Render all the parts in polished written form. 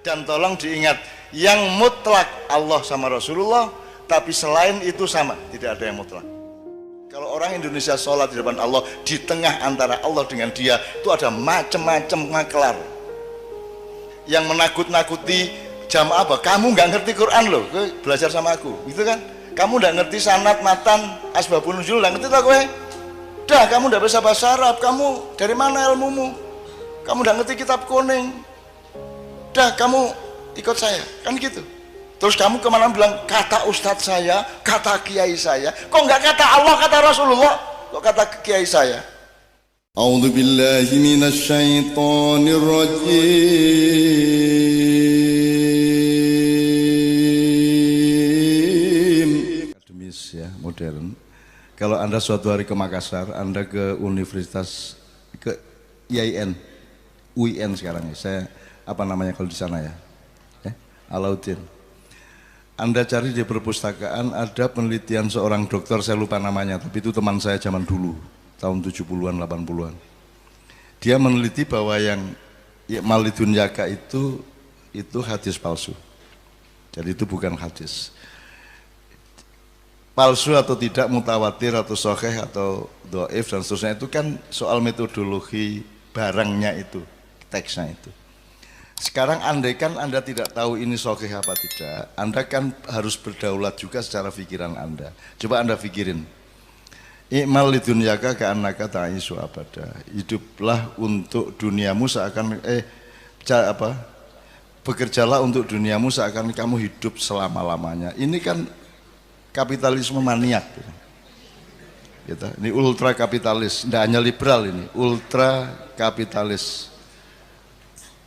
Dan tolong diingat, yang mutlak Allah sama Rasulullah, tapi selain itu sama, tidak ada yang mutlak. Kalau orang Indonesia sholat di depan Allah, di tengah antara Allah dengan dia itu ada macam-macam maklar yang menakut-nakuti jamaah. Apa? Kamu nggak ngerti Quran loh, belajar sama aku, gitu kan? Kamu nggak ngerti sanad, matan, asbabun nuzul, nggak ngerti tak kowe? Dah, kamu nggak bisa bahasa Arab, kamu dari mana ilmumu? Kamu nggak ngerti kitab kuning. Dah, kamu ikut saya, kan gitu. Terus kamu kemana bilang kata ustadz saya, kata kiai saya, kok nggak kata Allah, kata Rasulullah, kok kata kiai saya? A'udzu billahi minasy syaithanir rajim. Akademis ya, modern. Kalau Anda suatu hari ke Makassar, Anda ke universitas, ke IAIN, UIN sekarang ya, saya apa namanya kalau di sana ya, Alauddin. Anda cari di perpustakaan ada penelitian seorang dokter, saya lupa namanya, tapi itu teman saya zaman dulu, tahun 70-an, 80-an. Dia meneliti bahwa yang Malidun Yaka itu hadis palsu. Jadi itu bukan hadis. Palsu atau tidak, mutawatir atau sahih atau dhaif dan seterusnya, itu kan soal metodologi barangnya itu, teksnya itu. Sekarang andaikan Anda tidak tahu ini sahih apa tidak, Anda kan harus berdaulat juga secara pikiran Anda. Coba Anda pikirin, i'mal lidunyaka ka'annaka ta'ishu abada. Hiduplah untuk duniamu seakan bekerjalah untuk duniamu seakan kamu hidup selama-lamanya. Ini kan kapitalisme maniak gitu. Ini ultra kapitalis, tidak hanya liberal, ini ultra kapitalis.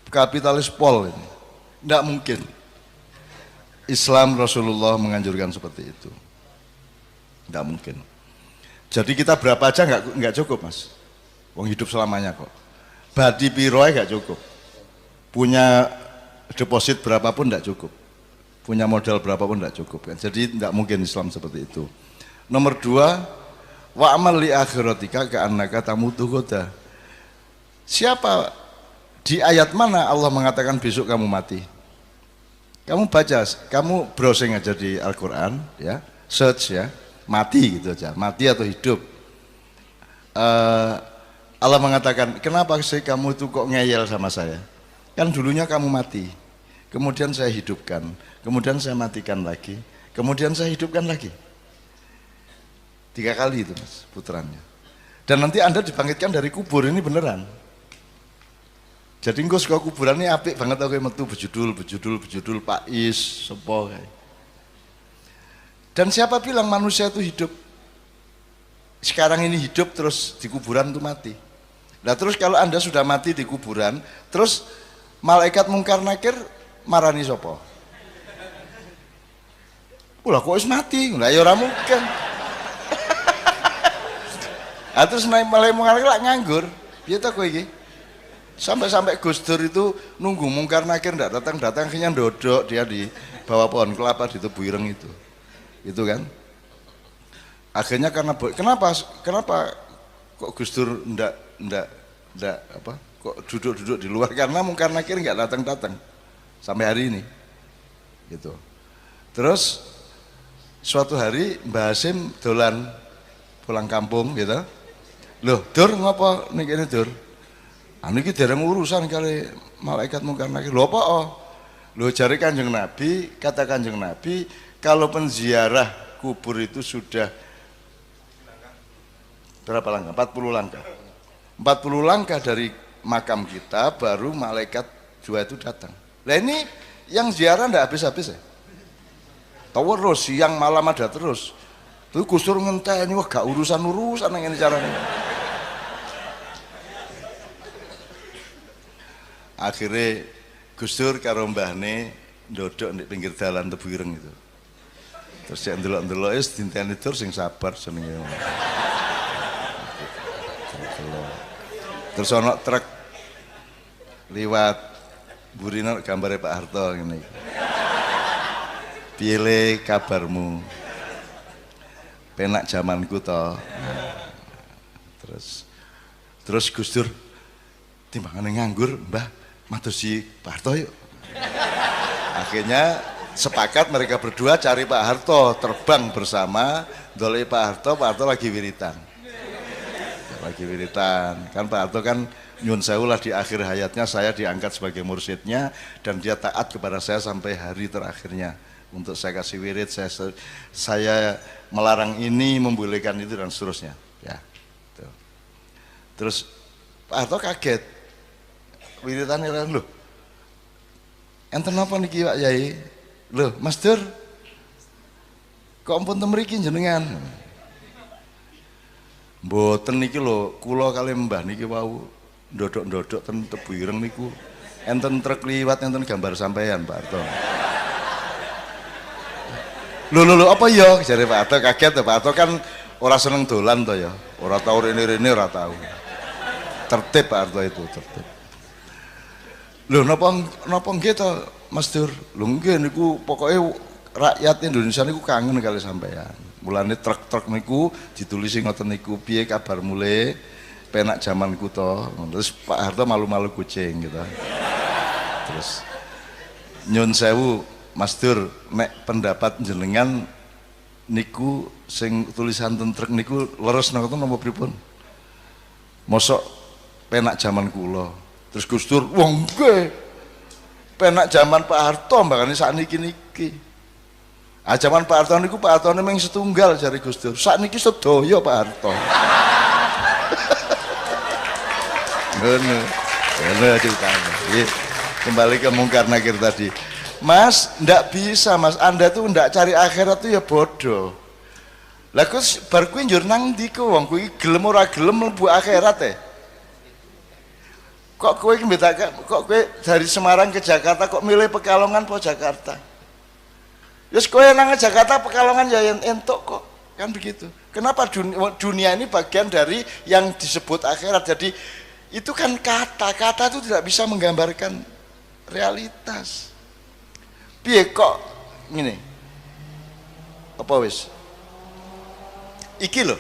Kapitalis pol ini. Tidak mungkin Islam Rasulullah menganjurkan seperti itu. Tidak mungkin. Jadi kita berapa aja nggak cukup, Mas. Wong hidup selamanya kok. Badi piroy nggak cukup. Punya deposit berapapun nggak cukup. Punya modal berapapun nggak cukup kan. Jadi tidak mungkin Islam seperti itu. Nomor 2, wa amal li akhiratika ka'annaka tamutu ghadan. Siapa, di ayat mana Allah mengatakan besok kamu mati? Kamu baca, kamu browsing aja di Al-Quran ya, search ya, mati gitu aja, mati atau hidup. Allah mengatakan, kenapa sih kamu itu kok ngeyel sama saya? Kan dulunya kamu mati, kemudian saya hidupkan, kemudian saya matikan lagi, kemudian saya hidupkan lagi. 3 kali itu, Mas, putarannya. Dan nanti Anda dibangkitkan dari kubur, ini beneran. Jadi engko saka kuburan ini apik banget aku metu bejudul Pak Is sepo kae. Dan siapa bilang manusia itu hidup? Sekarang ini hidup terus di kuburan itu mati. Nah terus kalau Anda sudah mati di kuburan, terus malaikat mungkar nakir marani sapa? Lah kok wis mati? Lah ya ora mungkin. Terus malaikat mungkar nakir nganggur. Piye ta kowe iki? Sampai Gus Dur itu nunggu mungkar nakir ndak datang, akhirnya dodok dia di bawah pohon kelapa di Tebu Ireng itu kan. Akhirnya karena kenapa kok Gus Dur ndak apa kok duduk di luar, karena mungkar nakir nggak datang sampai hari ini gitu. Terus suatu hari Mbah Hasim dolan pulang kampung gitu. Loh, Dur ngapa ning kene Dur? Anu iki dereng urusan kali malaikat mungkar nakir. Lho apa? Lho jare Kanjeng Nabi, kata Kanjeng Nabi, kalau penziarah kubur itu sudah berapa langkah? 40 langkah. 40 langkah dari makam kita baru malaikat 2 itu datang. Lah ini yang ziarah ndak habis-habis ya. Terus siang malam ada terus. Tuh Gus Dur ngenteni, wah gak urusan ngene carane. Akhirnya Gus Dur karo mbahne ndodok di pinggir dalan Tebu Ireng itu. Terus saya ndelok-ndelok wis dinteni Dur sing sabar jenenge. Terus ana truk liwat burine gambare Pak Harto ngene iki. Piye le kabarmu? Penak zamanku to. Terus Gus Dur timbangane nganggur, Mbah matur si Pak Harto yuk. akhirnya sepakat mereka berdua cari Pak Harto, terbang bersama dolei Pak Harto lagi wiritan kan. Pak Harto kan nyun sewu lah, di akhir hayatnya saya diangkat sebagai mursyidnya dan dia taat kepada saya sampai hari terakhirnya untuk saya kasih wirid, saya melarang ini, membolehkan itu dan seterusnya ya. Tuh. Terus Pak Harto kaget, wiritannya loh enten napa niki Pak Yai, loh Mas Dur kok ampun temriki jenengan, mboten niki lho kula kali mbah niki wau ndodok-ndodok ten Tebu Ireng niku enten truk liwat enten gambar sampean Pak Harto. Lho apa ya jare Pak Harto, kaget ya Pak Harto kan ora seneng dolan to ya, ora tau rene-rene ora tau. Tertib Pak Harto itu, tertib. Lho napa nggih to Mas Dur? Lho nggih niku pokoke rakyat Indonesia niku kangen kali sampean. Mulane truk-truk niku ditulisi ngoten niku, piye kabar mulai penak zamanku to. Terus Pak Harto malu-malu kucing gitu. Terus nyun sewu Mas Dur, nek pendapat jenengan niku sing tulisan ten truk niku leres napa pripun? Mosok penak zaman kula. Terus Gus Dur, wong nggih. Penak zaman Pak Harto mbakane sakniki niki. Ah zaman Pak Harto niku Pak Harto mung setunggal jare Gus Dur. Sakniki sedaya Pak Harto. Ngono ceritanya. Kembali ke mungkar nakir tadi. Mas, ndak bisa Mas, Anda tuh ndak cari akhirat tuh ya bodoh. Lah kus bar kuwi njur nang ndi ku wong kuwi gelem ora gelem mlebu akhirat Kok kowe kok kowe dari Semarang ke Jakarta kok milih Pekalongan po Jakarta? Wis kowe nang Jakarta Pekalongan ya entuk kok. Kan begitu. Kenapa dunia ini bagian dari yang disebut akhirat. Jadi itu kan kata itu tidak bisa menggambarkan realitas. Piye kok ngene? Apa wis? Iki lho.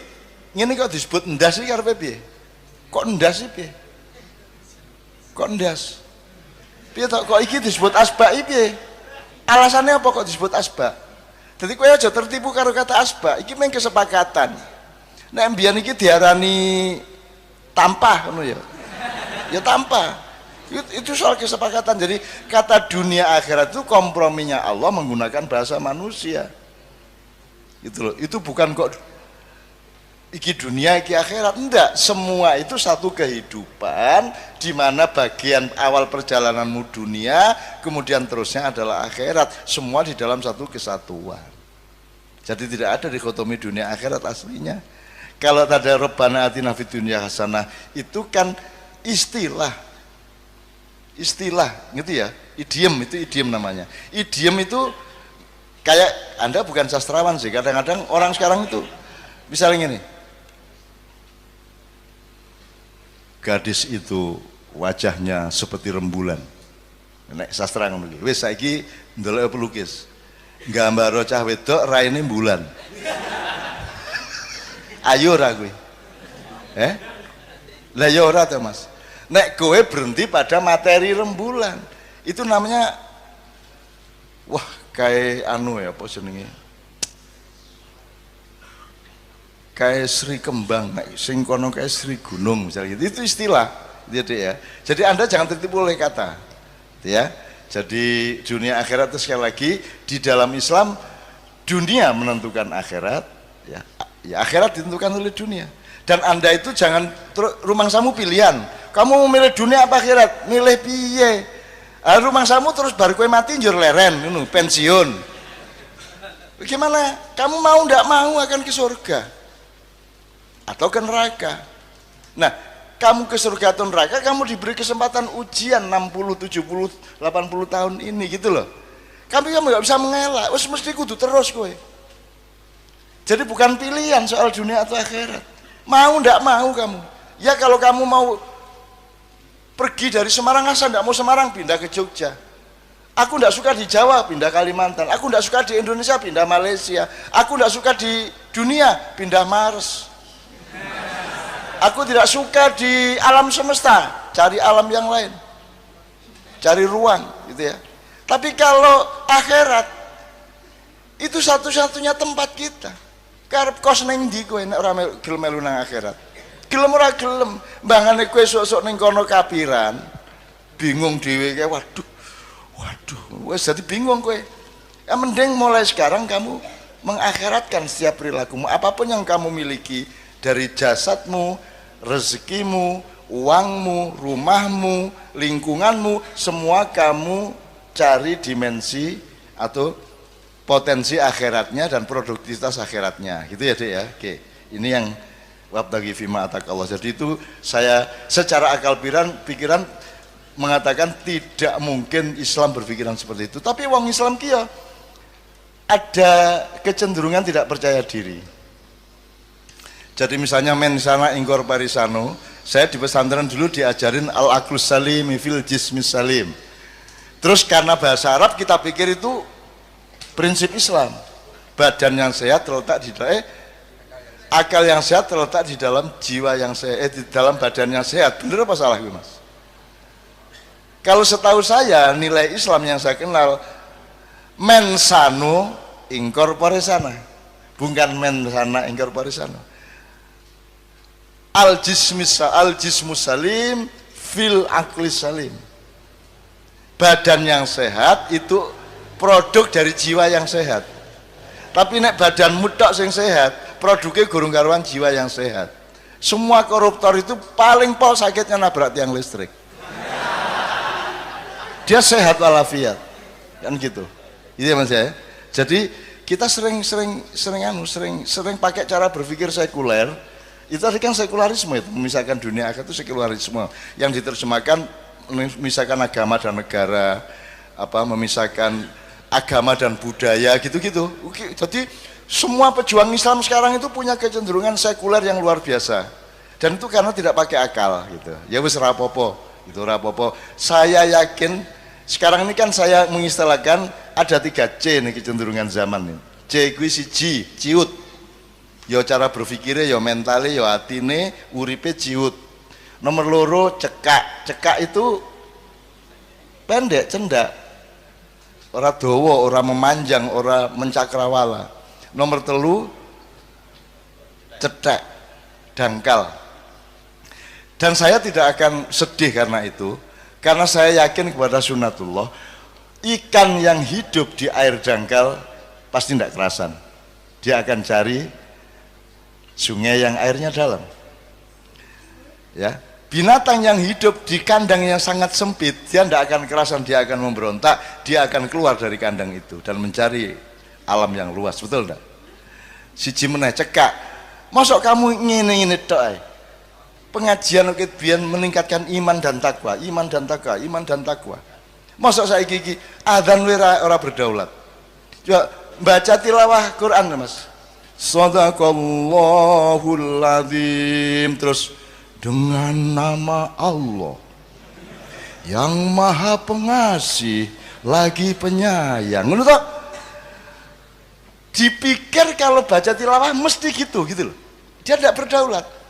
Ngene kok disebut ndas iki karepe piye? Kok ndas iki piye? Kok ndas? Piye tok kok iki disebut asbak iki piye? Alasannya apa kok disebut asbak? Jadi kowe aja tertipu karo kata asbak. Iki mung kesepakatan. Nek mbiyen iki diarani tampah ngono ya. Ya tampah. Itu soal kesepakatan. Jadi kata dunia akhirat itu komprominya Allah menggunakan bahasa manusia. Gitu loh. Itu bukan kok iki dunia iki akhirat, enggak. Semua itu satu kehidupan di mana bagian awal perjalananmu dunia, kemudian terusnya adalah akhirat. Semua di dalam satu kesatuan. Jadi tidak ada dikotomi dunia akhirat aslinya. Kalau ada Rabbana atina fid dunya hasanah itu kan istilah gitu ya, idiom, itu idiom namanya. Idiom itu kayak Anda bukan sastrawan sih, kadang-kadang orang sekarang itu misalnya gini, gadis itu wajahnya seperti rembulan, nek sastra ngomong iki wis saiki ndelok pelukis gambar cah wedok raine bulan. Ayo ora kuwi lah ya ora to Mas. Nek kowe berhenti pada materi rembulan, itu namanya wah kayak anu ya apa jenenge, kayak Sri Kembang, sing kono kayak Sri Gunung misalnya gitu. Itu istilah gitu ya. Jadi Anda jangan tertipu oleh kata ya. Jadi dunia akhirat itu sekali lagi di dalam Islam, dunia menentukan akhirat ya akhirat ditentukan oleh dunia. Dan Anda itu jangan rumangsamu pilihan. Kamu mau milih dunia apa akhirat? Milih piye? Rumangsamu terus baru kowe mati njur leren ngono, pensiun. Bagaimana? Kamu mau ndak mau akan ke surga atau ke neraka? Nah, kamu ke surga atau neraka, kamu diberi kesempatan ujian 60, 70, 80 tahun ini gitu loh. Kamu nggak bisa mengelak, wes mesti kudu terus kowe. Jadi bukan pilihan soal dunia atau akhirat. Mau ndak mau kamu. Ya kalau kamu mau pergi dari Semarang, asal ndak mau Semarang pindah ke Jogja. Aku ndak suka di Jawa pindah Kalimantan. Aku ndak suka di Indonesia pindah Malaysia. Aku ndak suka di dunia pindah Mars. Aku tidak suka di alam semesta, cari alam yang lain, cari ruang gitu ya. Tapi kalau akhirat itu satu-satunya tempat kita. Karep kos ning ndi kowe nek ora gelem melu nang akhirat. Gelem ora gelem, mbangane kowe sok-sok ning kono kapiran, bingung dhewe kae, waduh. Wis jadi bingung kowe. Ya mending mulai sekarang kamu mengakhiratkan setiap perilakumu, apapun yang kamu miliki, dari jasadmu, rezekimu, uangmu, rumahmu, lingkunganmu, semua kamu cari dimensi atau potensi akhiratnya dan produktivitas akhiratnya, gitu ya Dek ya. Oke, ini yang wabtaghi fima atakallah. Jadi itu saya secara akal pikiran mengatakan tidak mungkin Islam berpikiran seperti itu. Tapi wong Islam kia ada kecenderungan tidak percaya diri. Jadi misalnya men sana ingkor parisano, saya di pesantren dulu diajarin al-aqlus salim fil jismis salim. Terus karena bahasa Arab kita pikir itu prinsip Islam. Badan yang sehat terletak di dalam akal yang sehat terletak di dalam jiwa yang sehat, di dalam badan yang sehat. Benar apa salah gue Mas? Kalau setahu saya nilai Islam yang saya kenal men sano incorpore sana, bukan men sana incorpore sana. Al jismus salim fil aqlis salim. Badan yang sehat itu produk dari jiwa yang sehat. Tapi nek badan mutok sing sehat, produknya gurung karuan jiwa yang sehat. Semua koruptor itu paling pol sakitnya nabrak tiang listrik. Dia sehat walafiat, kan gitu. Itu ya Mas ya. Jadi kita sering pakai cara berpikir sekuler. Itu tadi kan sekularisme itu, memisahkan dunia akhirat itu sekularisme yang diterjemahkan memisahkan agama dan negara, memisahkan agama dan budaya gitu-gitu. Jadi semua pejuang Islam sekarang itu punya kecenderungan sekuler yang luar biasa. Dan itu karena tidak pakai akal gitu. Ya wis rapopo, itu rapopo. Saya yakin sekarang ini kan saya mengistilahkan ada 3C nih kecenderungan zaman ini. C kuwi siji, ciut. Ya cara berpikirnya, ya mentalnya, ya hatine, uripe ciut. Nomor loro cekak. Cekak itu pendek, cendak. Ora dawa, ora memanjang, ora mencakrawala. Nomor telu cetek, dangkal. Dan saya tidak akan sedih karena itu, karena saya yakin kepada sunnatullah, ikan yang hidup di air dangkal pasti tidak kerasan. Dia akan cari sungai yang airnya dalam. Ya, binatang yang hidup di kandang yang sangat sempit, dia tidak akan kerasan, dia akan memberontak, dia akan keluar dari kandang itu dan mencari alam yang luas, betul enggak? Siji meneh cekak. Mosok kamu ngene-ngene tok ae. Pengajian biyen meningkatkan iman dan takwa, iman dan takwa, iman dan takwa. Mosok saiki iki adzan ora berdaulat. Coba baca tilawah Quran Mas. Shadaqallahul adzim, terus dengan nama Allah yang maha pengasih lagi penyayang. Ngono toh? Dipikir kalau baca tilawah mesti gitu loh. Dia tidak berdaulat.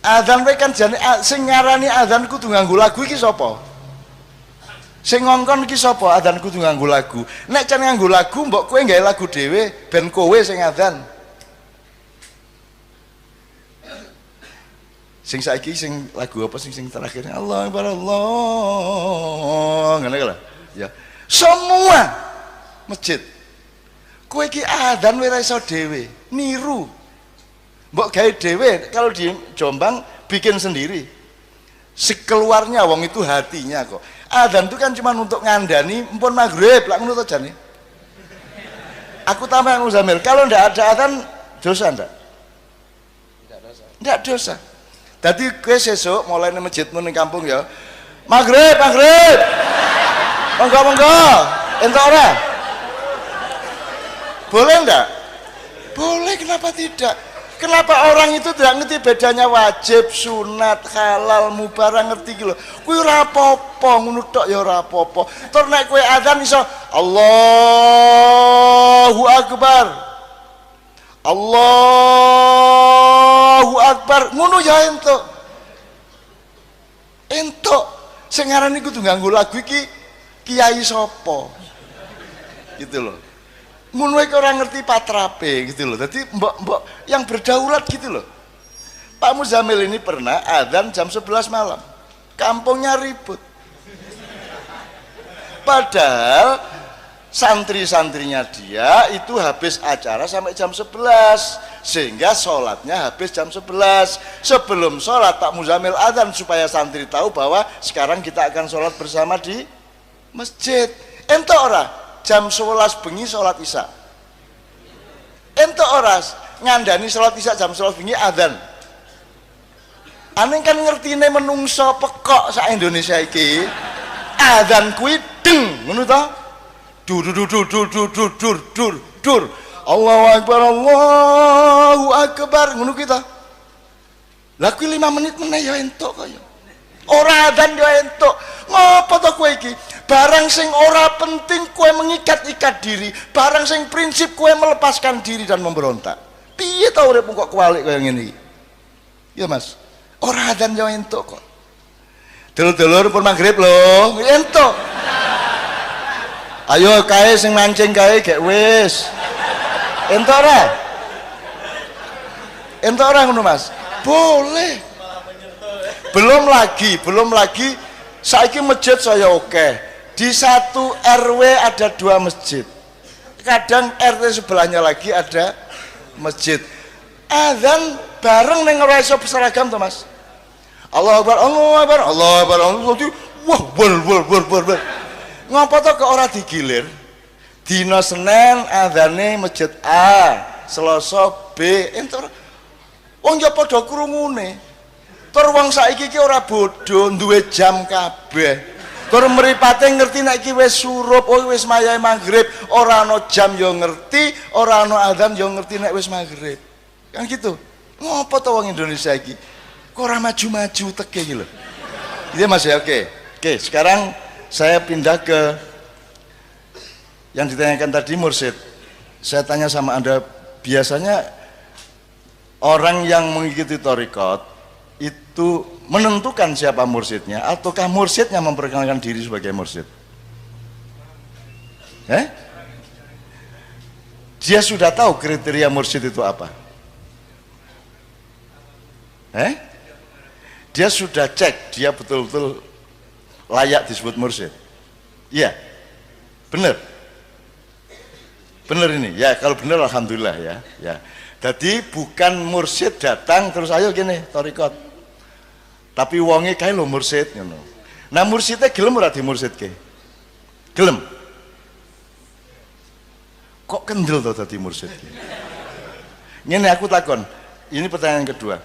Adzan wae kan jane sing ngarani adzan kudu nganggo lagu iki sapa? Sing ngongkon iki sapa? Adzan kudu nganggo lagu. Nek jan nganggo lagu mbok kowe gawe lagu dhewe ben kowe sing adzan. Sing saiki sing lagu apa sing terakhir? Allah Akbar Allah. Ngene lho. Ya. Semua masjid. Kowe iki adzan wae ora iso dhewe, niru. Mbok gawe dhewe, kalau di Jombang bikin sendiri. Sekeluarnya wong itu hatinya kok. Adzan itu kan cuma untuk ngandani mpun maghrib lak ngono to jane. Aku tambah yang Muzamil, kalau ndak ada adzan dosa ndak? Tidak dosa. Ndak dosa. Dadi kowe sesuk mulai nang masjidmu ning kampung ya. Maghrib. Monggo. Entuk ora? Boleh ndak? Boleh, kenapa tidak? Kenapa orang itu tidak ngerti bedanya wajib, sunat, halal, mubarang, ngerti gitu loh. Kuwi ora apa-apa, ngono tok ya ora apa-apa. Terus nek kowe adzan iso Allahu Akbar. Allahu Akbar. Ngono ya entuk. Sing ngarani kudu nganggo lagu iki kiai sopo gitu loh. Ngono iki ora ngerti patrape gitu loh. Jadi mbok yang berdaulat gitu loh. Pak Muzamil ini pernah adzan jam 11 malam. Kampungnya ribut. Padahal santri-santrinya dia itu habis acara sampai jam 11 sehingga sholatnya habis jam 11. Sebelum sholat Pak Muzamil adzan supaya santri tahu bahwa sekarang kita akan sholat bersama di masjid. Ento ora jam 11 bengi sholat isya. Ento ora ngandani sholat isya jam 11 bengi adzan. Aneh kan ngertine menungso pekok sak Indonesia iki adzan kuwi deng ngono to. Dur Allahu Akbar ngono kita. Lah kuwi 5 menit meneh ya entuk kaya. Ora adzan ya entuk. Ngopo to kowe iki? Barang sing ora penting kowe mengikat-ikat diri, barang sing prinsip kowe melepaskan diri dan memberontak. Piye ta uripmu kok kualik kaya ngene iki? Ya Mas. Ora adzan ya entuk kok. Dulur-dulur pun maghrib lho, entuk. Ayo kae sing mancing kae gek wis. Entuk ora? Entuk ora ngono Mas? Boleh. Belum lagi saiki masjid saya oke. Di satu RW ada 2 masjid. Kadang RT sebelahnya lagi ada masjid. Adzan bareng ning ora iso seragam to Mas. Allahu Akbar, Allahu Akbar, Allahu Akbar, Allahu Akbar. Wah, bol. Ngapa to kok ora digilir? Dina Senin adzane masjid A, Selasa B, entuk. Wong ya padha krungune. Tur wong saiki iki ora bodho, duwe jam kabeh. Tur mripate ngerti nek iki wis surup, oh wis mayahe maghrib, ora ana jam ya ngerti, ora ana adzan ya ngerti nek wis maghrib. Kan gitu. Ngopo to wong Indonesia iki? Kok ora maju-maju teke iki lho. Iya Mas ya, oke. Oke, sekarang saya pindah ke yang ditanyakan tadi mursyid. Saya tanya sama Anda, biasanya orang yang mengikuti thariqat itu menentukan siapa mursyidnya ataukah mursyidnya memperkenalkan diri sebagai mursyid? Dia sudah tahu kriteria mursyid itu apa? Dia sudah cek, dia betul-betul layak disebut mursyid. Iya, benar. Benar ini, ya kalau benar alhamdulillah ya. Jadi bukan mursyid datang terus ayo gini thariqat. Tapi wonge kae lho mursyid ngono. Nah mursyidnya gelem ora dimursyidke? Gelem. Kok kendel to dadi mursyid? Ngene aku takon. Ini pertanyaan kedua.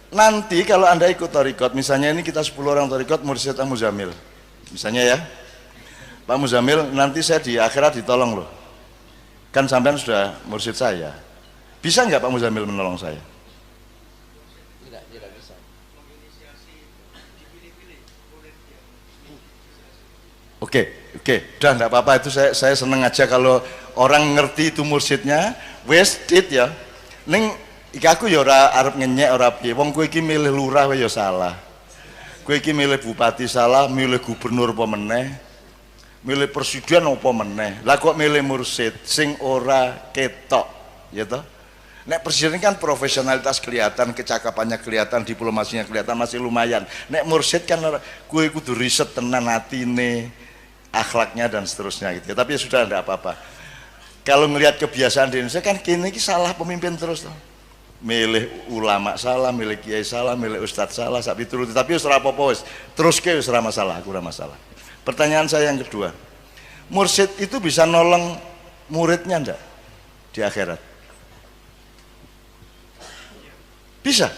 Nanti kalau Anda ikut thariqat, misalnya ini kita 10 orang thariqat mursyid Pak Muzamil. Misalnya ya. Pak Muzamil, nanti saya di akhirat ditolong loh. Kan sampean sudah mursyid saya. Bisa nggak Pak Muzamil menolong saya? Tidak bisa. Oke, udah enggak apa-apa itu saya seneng aja kalau orang ngerti itu mursyidnya, wes dit ya. Ning iki aku ya ora arep ngenyek ora piye. Wong kowe iki milih lurah wae ya salah. Kowe iki milih bupati salah, milih gubernur apa meneh. Milih presiden apa meneh. Lah kok milih mursyid sing ora ketok, ya toh? Nek presiden kan profesionalitas kelihatan, kecakapannya kelihatan, diplomasinya kelihatan masih lumayan. Nek mursyid kan kowe kudu riset tenan atine, akhlaknya dan seterusnya gitu ya. Tapi ya sudah enggak apa-apa. Kalau melihat kebiasaan di Indonesia kan kini salah pemimpin terus toh. Milih ulama salah, milih kiai salah, milih ustadz salah, sak pituruti. Tapi wis ora apa-apa wis. Terus ke wis ora masalah, aku ora masalah. Pertanyaan saya yang kedua. Mursyid itu bisa nolong muridnya enggak di akhirat? Bisa.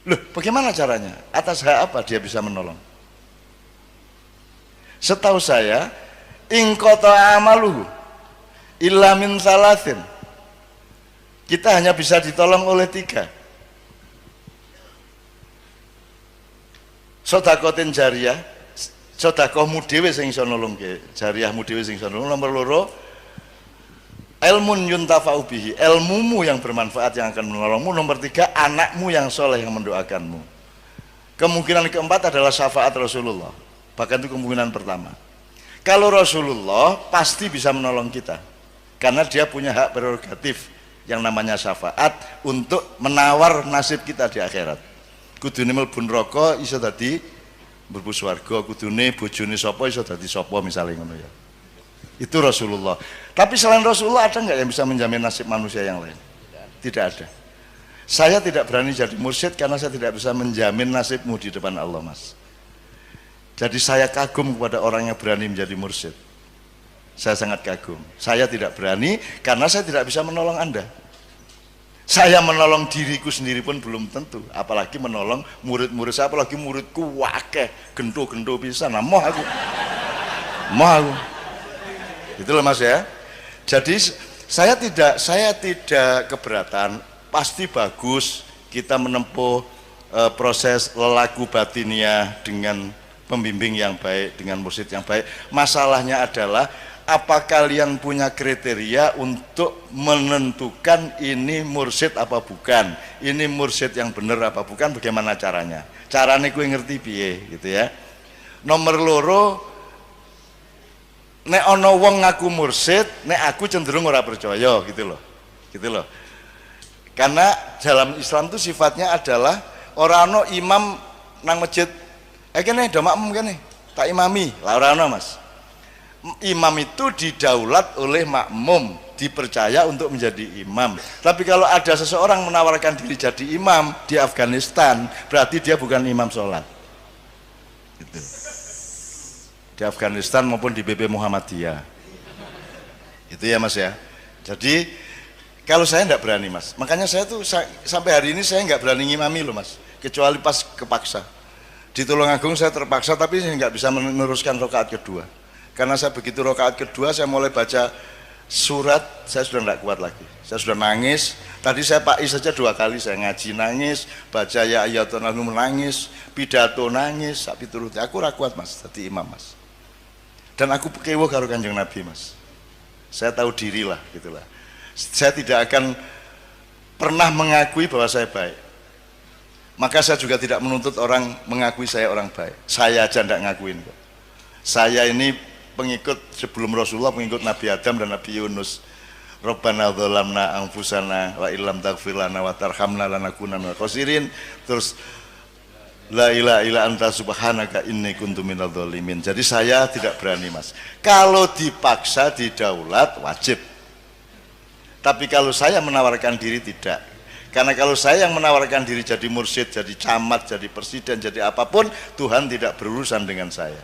Loh, bagaimana caranya? Atas hak apa dia bisa menolong? Setahu saya, in qata amaluhu illa min salasin. Kita hanya bisa ditolong oleh 3. Sedekatin jariyah, sedekahmu dhewe sing iso nulungke, jariyahmu dhewe sing iso nulung. Nomor 2, ilmun yuntafa'u bihi, ilmumu yang bermanfaat yang akan menolongmu. Nomor 3, anakmu yang soleh yang mendoakanmu. Kemungkinan keempat adalah syafaat Rasulullah. Bahkan itu kemungkinan pertama. Kalau Rasulullah pasti bisa menolong kita, karena dia punya hak prerogatif yang namanya syafaat untuk menawar nasib kita di akhirat. Kudune mlebu neraka iso dadi mlebu swarga, kudune bojone sapa iso dadi sapa misalnya ngono ya. Itu Rasulullah. Tapi selain Rasulullah ada nggak yang bisa menjamin nasib manusia yang lain? Tidak ada. Saya tidak berani jadi mursyid karena saya tidak bisa menjamin nasibmu di depan Allah, Mas. Jadi saya kagum kepada orang yang berani menjadi mursyid. Saya sangat kagum. Saya tidak berani karena saya tidak bisa menolong Anda. Saya menolong diriku sendiri pun belum tentu, apalagi menolong murid-murid saya, apalagi muridku wakeh gento-gento pisan. Nah, moh aku. Itu loh Mas ya. Jadi saya tidak keberatan, pasti bagus kita menempuh proses lelaku batiniah dengan pembimbing yang baik, dengan mursyid yang baik. Masalahnya adalah apa kalian punya kriteria untuk menentukan ini mursyid apa bukan, ini mursyid yang benar apa bukan, bagaimana caranya? Caranya gue ngerti piye gitu ya. Nomor loro, nek ono wong ngaku mursyid, nek aku cenderung ora percaya gitu loh. Karena dalam Islam itu sifatnya adalah ora ono imam nang masjid, kene do makmum kene, tak imami, lah ora ono Mas. Imam itu didaulat oleh makmum, dipercaya untuk menjadi imam. Tapi kalau ada seseorang menawarkan diri jadi imam di Afghanistan, berarti dia bukan imam sholat gitu. Di Afghanistan maupun di BP Muhammadiyah itu ya Mas ya. Jadi kalau saya tidak berani Mas, makanya saya tuh sampai hari ini saya nggak berani ngimami loh Mas, kecuali pas kepaksa. Di Tulungagung saya terpaksa, tapi saya nggak bisa meneruskan rakaat kedua. Karena saya begitu rakaat kedua saya mulai baca surat, saya sudah tidak kuat lagi, saya sudah nangis. Tadi saya Pak saja 2 kali saya ngaji nangis, baca ya ayyatuhal mu'minun nangis, pidato nangis, sapi turut. Aku ora kuat Mas, jadi imam Mas. Dan aku kewo karo Kanjeng Nabi Mas. Saya tahu diri lah gitulah. Saya tidak akan pernah mengakui bahwa saya baik. Maka saya juga tidak menuntut orang mengakui saya orang baik. Saya aja tidak ngakuin kok. Saya ini pengikut sebelum Rasulullah, pengikut Nabi Adam dan Nabi Yunus. Rabbana dzalamna anfusana wa illam taghfir lana wa tarhamna lanakunanna minal khasirin. Terus la ilaha illa anta subhanaka inni kuntu minadz dzalimin. Jadi saya tidak berani Mas. Kalau dipaksa didaulat wajib. Tapi kalau saya menawarkan diri tidak. Karena kalau saya yang menawarkan diri jadi mursyid, jadi camat, jadi presiden, jadi apapun, Tuhan tidak berurusan dengan saya.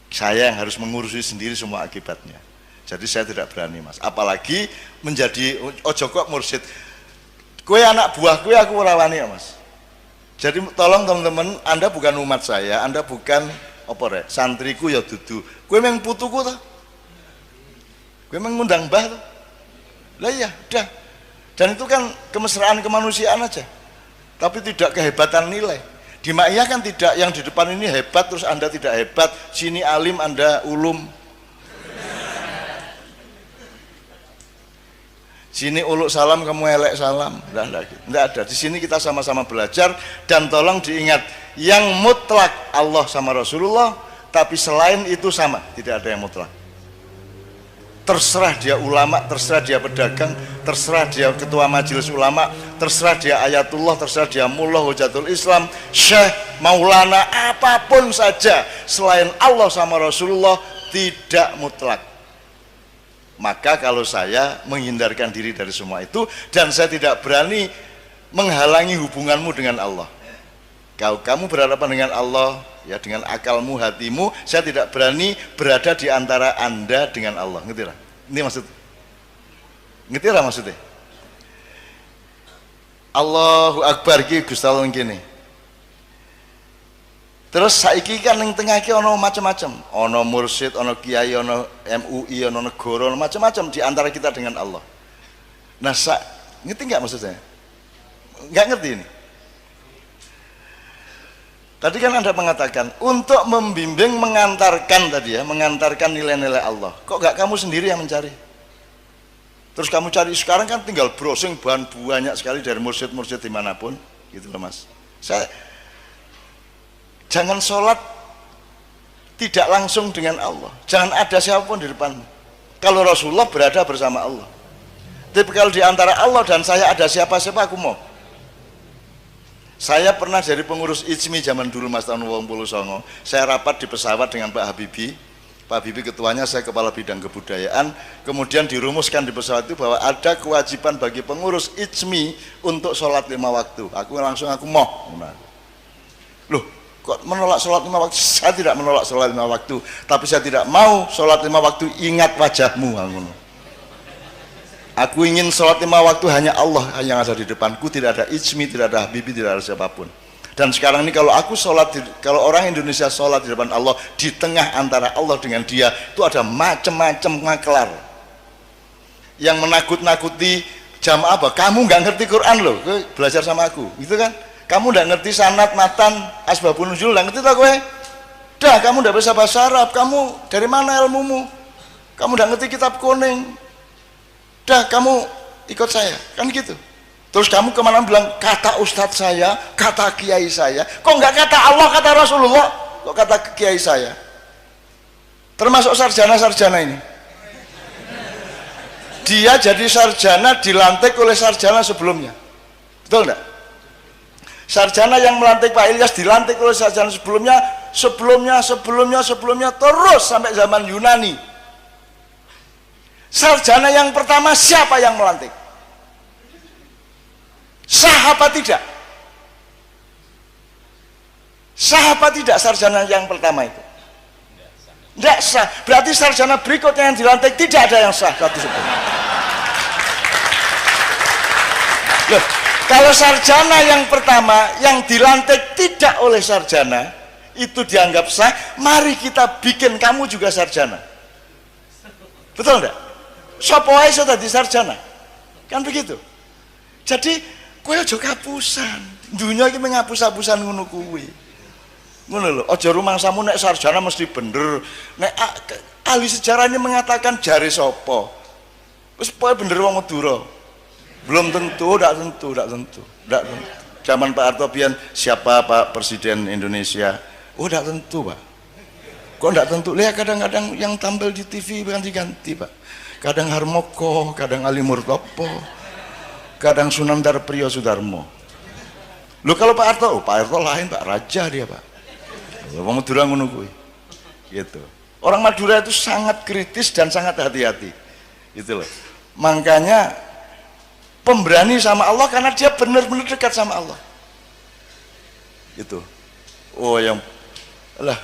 Saya yang harus mengurusi sendiri semua akibatnya. Jadi saya tidak berani Mas. Apalagi menjadi ojo kok mursyid. Kue anak buah kue aku ora wani ya Mas. Jadi tolong teman-teman, Anda bukan umat saya, Anda bukan apa rek, santriku ya dudu. Kue memang putuku toh. Kue mengundang mbah toh. Lah iya, dah. Dan itu kan kemesraan kemanusiaan aja. Tapi tidak kehebatan nilai. Di Ma'iyah kan tidak, yang di depan ini hebat terus Anda tidak hebat, sini alim Anda ulum. Sini uluk salam kamu elek salam. Enggak ada. Di sini kita sama-sama belajar dan tolong diingat, yang mutlak Allah sama Rasulullah, tapi selain itu sama, tidak ada yang mutlak. Terserah dia ulama, terserah dia pedagang, terserah dia ketua majelis ulama, terserah dia ayatullah, terserah dia mullah hujatul Islam, syekh, maulana, apapun saja selain Allah sama Rasulullah tidak mutlak. Maka kalau saya menghindarkan diri dari semua itu dan saya tidak berani menghalangi hubunganmu dengan Allah. Kalau kamu berhadapan dengan Allah, ya dengan akalmu, hatimu, saya tidak berani berada di antara Anda dengan Allah. Ngerti lah? Ini maksud. Ngerti lah maksudnya? Allahu Akbar ki Gusti Allah ngene. Terus saiki kan ning tengah iki ana macam-macam. Ana mursyid, ana kiai, ana MUI, ana negara, macam-macam di antara kita dengan Allah. Nah, ngerti enggak maksudnya? Enggak ngerti ini. Tadi kan Anda mengatakan untuk membimbing, mengantarkan tadi ya, mengantarkan nilai-nilai Allah. Kok enggak kamu sendiri yang mencari? Terus kamu cari sekarang kan tinggal browsing bahan banyak sekali dari mursyid-mursyid dimanapun, gitu loh Mas. Jangan sholat tidak langsung dengan Allah. Jangan ada siapapun di depanmu. Kalau Rasulullah berada bersama Allah. Tapi kalau di antara Allah dan saya ada siapa-siapa, aku mau. Saya pernah jadi pengurus IJMI zaman dulu Mas tahun 89. Saya rapat di pesawat dengan Pak Habibie. Pak Habibie ketuanya, saya kepala bidang kebudayaan. Kemudian dirumuskan di pesawat itu bahwa ada kewajiban bagi pengurus IJMI untuk sholat 5 waktu. Aku mau. Loh, kok menolak sholat 5 waktu? Saya tidak menolak sholat 5 waktu, tapi saya tidak mau sholat 5 waktu ingat wajahmu. Aku ingin sholat 5 waktu hanya Allah yang ada di depanku, tidak ada IJMI, tidak ada Habibie, tidak ada siapapun. Dan sekarang ini kalau aku sholat, kalau orang Indonesia sholat di depan Allah, di tengah antara Allah dengan dia, itu ada macam-macam maklar yang menakut-nakuti jamaah. Apa? Kamu nggak ngerti Quran loh, belajar sama aku, gitu kan? Kamu nggak ngerti sanad, matan, asbabun nuzul, nggak ngerti tak gue? Dah, kamu nggak bisa bahasa Arab, kamu dari mana ilmumu? Kamu nggak ngerti kitab kuning. Dah, kamu ikut saya, kan gitu. Terus kamu kemana bilang kata ustadz saya, kata kiai saya, kok nggak kata Allah, kata Rasulullah, kok kata kiai saya? Termasuk sarjana-sarjana ini. Dia jadi sarjana dilantik oleh sarjana sebelumnya, betul nggak? Sarjana yang melantik Pak Ilyas dilantik oleh sarjana sebelumnya terus sampai zaman Yunani. Sarjana yang pertama siapa yang melantik? Sah apa tidak? Sah apa tidak sarjana yang pertama itu? Tidak sah. Berarti sarjana berikutnya yang dilantik tidak ada yang sah. Loh, kalau sarjana yang pertama yang dilantik tidak oleh sarjana itu dianggap sah, mari kita bikin kamu juga sarjana. Betul enggak? Sopo ae iso dadi sarjana. Kan begitu. Jadi kowe aja kapusan. Dunia iki menghapus-hapusan ngono kuwi. Ngono lho, aja rumangsamu nek sarjana mesti bener. Nek ahli sejarah ini mengatakan jare sapa? Wis pokoke bener wong Madura. Belum tentu, tidak tentu. Zaman Pak Harto pian siapa Pak Presiden Indonesia? Oh, tidak tentu, Pak. Kok tidak tentu? Lihat kadang-kadang yang tampil di TV ganti-ganti, Pak. Kadang Harmoko, kadang Ali Murtopo, kadang Sunan Darpriyo Sudarmo. Loh kalau Pak Harto, Pak Harto lain, Pak Raja dia, Pak. Wong Madura ngono kuwi. Gitu. Orang Madura itu sangat kritis dan sangat hati-hati. Gitu loh. Makanya pemberani sama Allah karena dia benar-benar dekat sama Allah. Gitu. Oh yang lah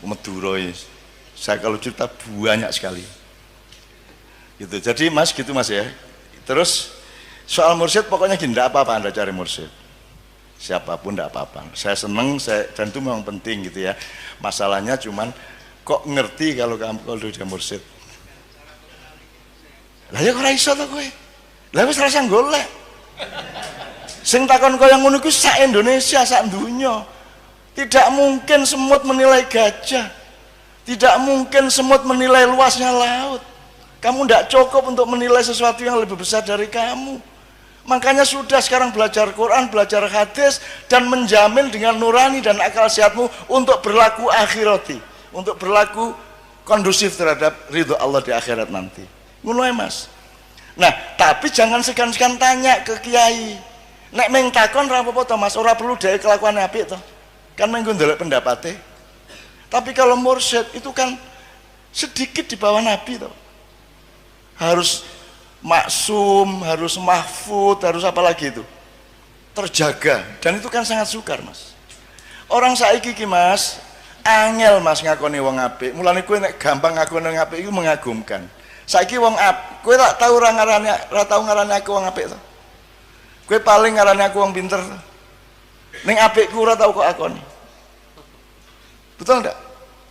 Madura ini. Saya kalau cerita banyak sekali. Gitu. Jadi Mas gitu Mas ya. Terus soal mursyid pokoknya gini, enggak apa-apa Anda cari mursyid. Siapapun enggak apa-apa. Saya seneng, dan itu memang penting gitu ya. Masalahnya cuman kok ngerti kalau dia mursyid. Lah ya ora iso to kowe. Lah wis rasa golek. Sing takon kaya ngono iku sak Indonesia, sak donya. Tidak mungkin semut menilai gajah. Tidak mungkin semut menilai luasnya laut. Kamu tidak cukup untuk menilai sesuatu yang lebih besar dari kamu. Makanya sudah sekarang belajar Quran, belajar hadis, dan menjamin dengan nurani dan akal sehatmu untuk berlaku akhirati, untuk berlaku kondusif terhadap ridho Allah di akhirat nanti. Ngono Mas. Nah, tapi jangan segan-segan tanya ke kiai. Nek meng takon ora apa-apa to Mas, ora perlu dhewe kelakuane apik to. Kan mengko ndelok pendapate. Tapi kalau mursyid itu kan sedikit di bawah Nabi to. Harus maksum, harus mahfud, harus apa lagi itu? Terjaga. Dan itu kan sangat sukar, Mas. Orang saiki ki Mas, angel Mas ngakoni wong apik. Mulane kowe nek gampang ngakoni wong apik iku mengagumkan. Saiki wong kowe tak tahu ora tau ngarani aku wong apik to. Kowe paling ngarani aku wong pinter. Ning apikku ora tau kok akoni. Betul enggak?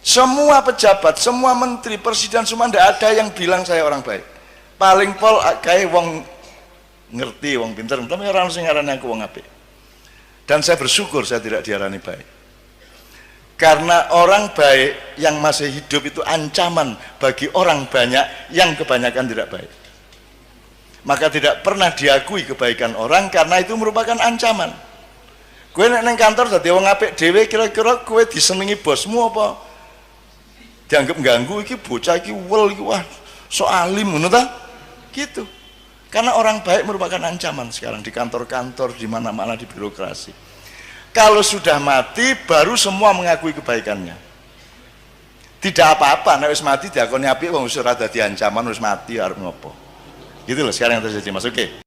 Semua pejabat, semua menteri, presiden semua ndak ada yang bilang saya orang baik. Paling pol kae wong ngerti, wong pinter, tapi ora ono sing ngarani aku wong apik. Dan saya bersyukur saya tidak diarani baik. Karena orang baik yang masih hidup itu ancaman bagi orang banyak yang kebanyakan tidak baik. Maka tidak pernah diakui kebaikan orang karena itu merupakan ancaman. Kowe nek nang kantor dadi wong apik dhewe kira-kira kowe disenengi bosmu apa dianggap ganggu iki bocah iki wel iki wah so alim ngono ta gitu. Karena orang baik merupakan ancaman sekarang di kantor-kantor, di mana-mana, di birokrasi. Kalau sudah mati baru semua mengakui kebaikannya. Tidak apa-apa nek wis mati diakoni apik wong wis ora dadi ancaman, wis mati arep ngopo. Gitu loh sekarang yang terjadi Mas. Oke.